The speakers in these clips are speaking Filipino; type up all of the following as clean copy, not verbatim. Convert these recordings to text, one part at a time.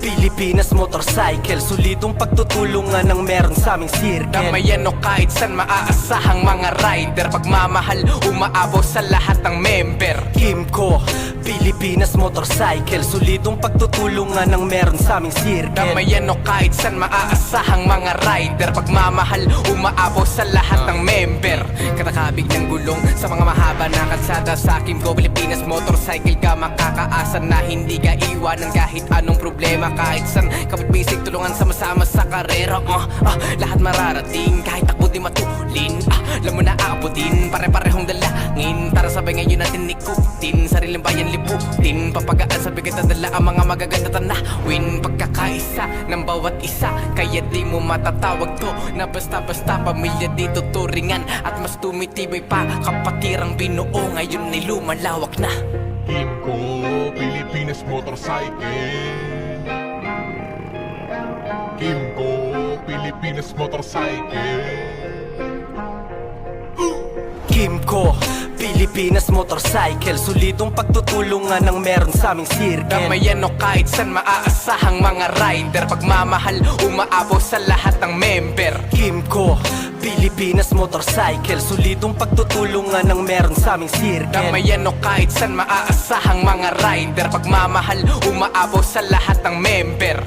Pilipinas Motorcycle, solidong pagtutulungan ng meron sa aming circle. Damayan o kahit san maaasahang mga rider, pagmamahal umaabaw sa lahat ng member. Kimco, Pilipinas Motorcycle, solidong pagtutulungan ng meron sa aming circle. Damayan o kahit san maaasahang mga rider, pagmamahal umaabaw sa lahat ng member. Katakabig ng gulong sa mga mahaba na kalsada, sa Kimco Pilipinas Motorcycle ka makakaasa na hindi ka iwanan kahit anong problema. Kahit san kapit basic, tulungan sama-sama sa karera. Lahat mararating kahit takbo di matulin. Alam mo na aabutin, pare-parehong dalangin. Tara sabay ngayon natin ikutin, sariling bayan liputin. Papagaan sa bigat na dala ang mga magaganda tanawin. Pagkakaisa ng bawat isa, kaya di mo matatawag to na basta-basta pamilya dito turingan. At mas tumitibay pa kapatirang binuo, ngayon ay lumalawak na. Kimco Pilipinas Motorcycle, Kimco Pilipinas Motorcycle. Kimco, Pilipinas Motorcycle, solidong pagtutulungan ng meron sa aming circle. Damayan o kahit san maaasahang mga rider, pagmamahal umaabaw sa lahat ng member. Kimco, Pilipinas Motorcycle, solidong pagtutulungan ng meron sa aming circle. Damayan o kahit san maaasahang mga rider, pagmamahal umaabaw sa lahat ng member.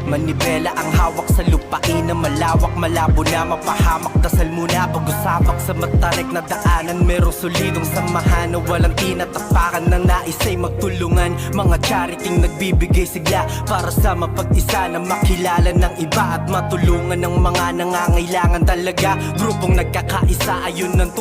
Manibela ang hawak sa lupain na malawak, malabo na mapahamak. Dasal muna pag-usabak sa matarik na daanan, merong solidong samahan na walang tinatapakan, na nais ay magtulungan. Mga chariting nagbibigay sigla para sa mapag-isa, na makilala ng iba at matulungan ng mga nangangailangan talaga. Grupong nagkakaisa, ayun ang